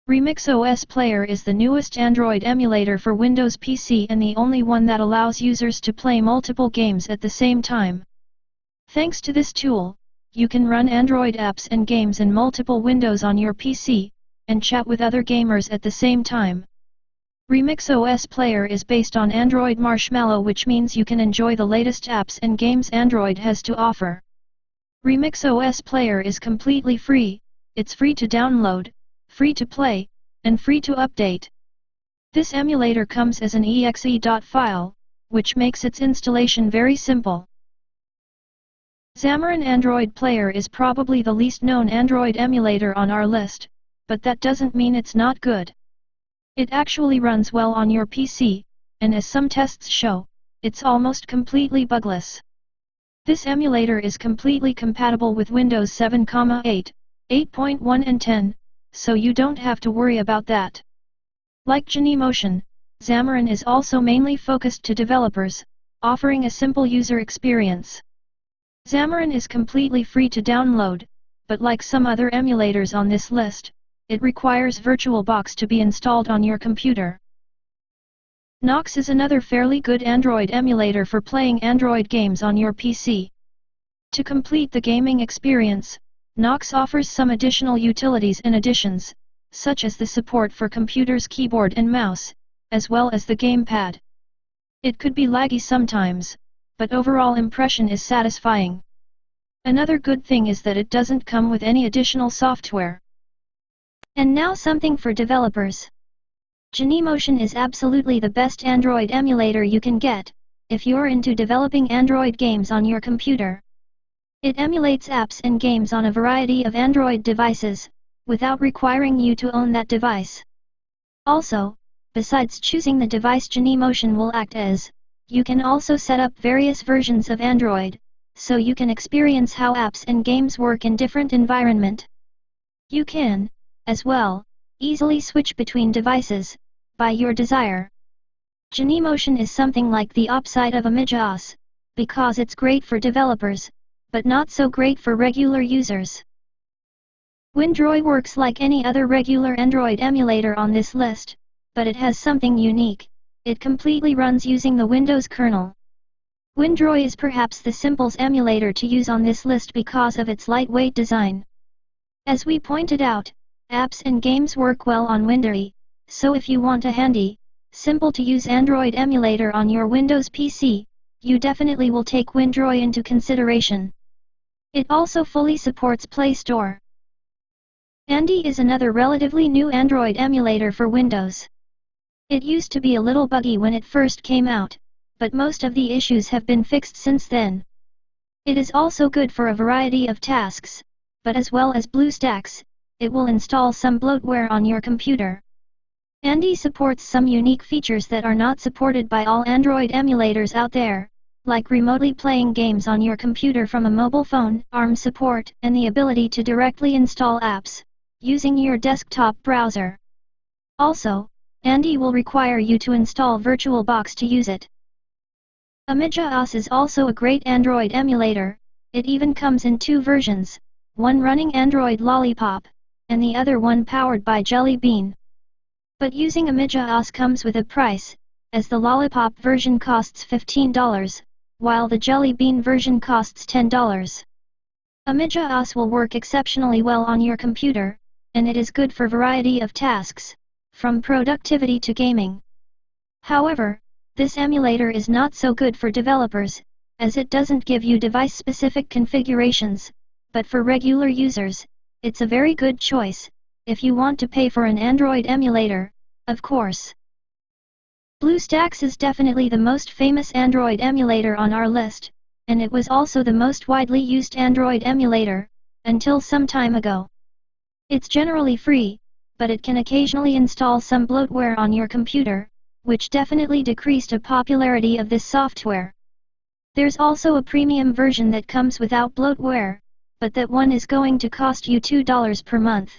Remix OS Player is the newest Android emulator for Windows PC and the only one that allows users to play multiple games at the same time. Thanks to this tool, you can run Android apps and games in multiple windows on your PC, and chat with other gamers at the same time. Remix OS Player is based on Android Marshmallow, which means you can enjoy the latest apps and games Android has to offer. Remix OS Player is completely free, it's free to download, free to play, and free to update. This emulator comes as an exe.dot file, which makes its installation very simple. Xamarin Android Player is probably the least known Android emulator on our list, but that doesn't mean it's not good. It actually runs well on your PC, and as some tests show, it's almost completely bugless. This emulator is completely compatible with Windows 7, 8, 8.1 and 10, so you don't have to worry about that. Like Janee Motion, Xamarin is also mainly focused to developers, offering a simple user experience. Xamarin is completely free to download, but like some other emulators on this list, it requires VirtualBox to be installed on your computer. Nox is another fairly good Android emulator for playing Android games on your PC. To complete the gaming experience, Nox offers some additional utilities and additions, such as the support for computer's keyboard and mouse, as well as the gamepad. It could be laggy sometimes, but overall impression is satisfying. Another good thing is that it doesn't come with any additional software. And now something for developers. Janee Motion is absolutely the best Android emulator you can get, if you're into developing Android games on your computer. It emulates apps and games on a variety of Android devices, without requiring you to own that device. Also, besides choosing the device Janee Motion will act as, you can also set up various versions of Android, so you can experience how apps and games work in different environment. You can, as well, easily switch between devices, by your desire. Janee Motion is something like the opposite of Emulators, because it's great for developers, but not so great for regular users. Windrow works like any other regular Android emulator on this list, but it has something unique. It completely runs using the Windows kernel. Windrow is perhaps the simplest emulator to use on this list because of its lightweight design. As we pointed out, apps and games work well on Windrow, so if you want a handy, simple to use Android emulator on your Windows PC, you definitely will take Windrow into consideration. It also fully supports Play Store. Andy is another relatively new Android emulator for Windows. It used to be a little buggy when it first came out, but most of the issues have been fixed since then. It is also good for a variety of tasks, but as well as BlueStacks, it will install some bloatware on your computer. Andy supports some unique features that are not supported by all Android emulators out there, like remotely playing games on your computer from a mobile phone, ARM support, and the ability to directly install apps, using your desktop browser. Also, Andy will require you to install VirtualBox to use it. Emulators is also a great Android emulator. It even comes in two versions, one running Android Lollipop, and the other one powered by Jelly Bean. But using Emulators comes with a price, as the Lollipop version costs $15, while the Jelly Bean version costs $10. Emulators will work exceptionally well on your computer, and it is good for a variety of tasks, from productivity to gaming. However, this emulator is not so good for developers, as it doesn't give you device-specific configurations, but for regular users, it's a very good choice, if you want to pay for an Android emulator, of course. BlueStacks is definitely the most famous Android emulator on our list, and it was also the most widely used Android emulator, until some time ago. It's generally free, but it can occasionally install some bloatware on your computer, which definitely decreased the popularity of this software. There's also a premium version that comes without bloatware, but that one is going to cost you $2 per month.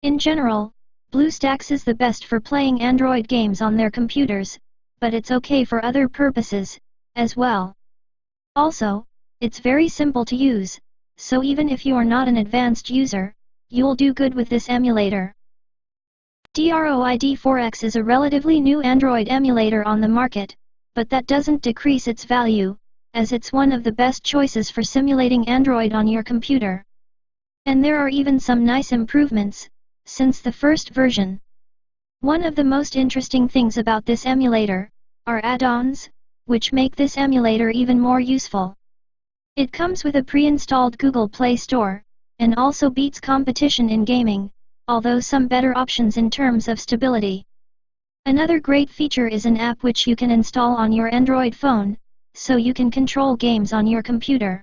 In general, BlueStacks is the best for playing Android games on their computers, but it's okay for other purposes, as well. Also, it's very simple to use, so even if you are not an advanced user, you'll do good with this emulator. DrOid 4X is a relatively new Android emulator on the market, but that doesn't decrease its value, as it's one of the best choices for simulating Android on your computer. And there are even some nice improvements since the first version. One of the most interesting things about this emulator are add-ons, which make this emulator even more useful. It comes with a pre-installed Google Play Store, and also beats competition in gaming, although some better options in terms of stability. Another great feature is an app which you can install on your Android phone, so you can control games on your computer.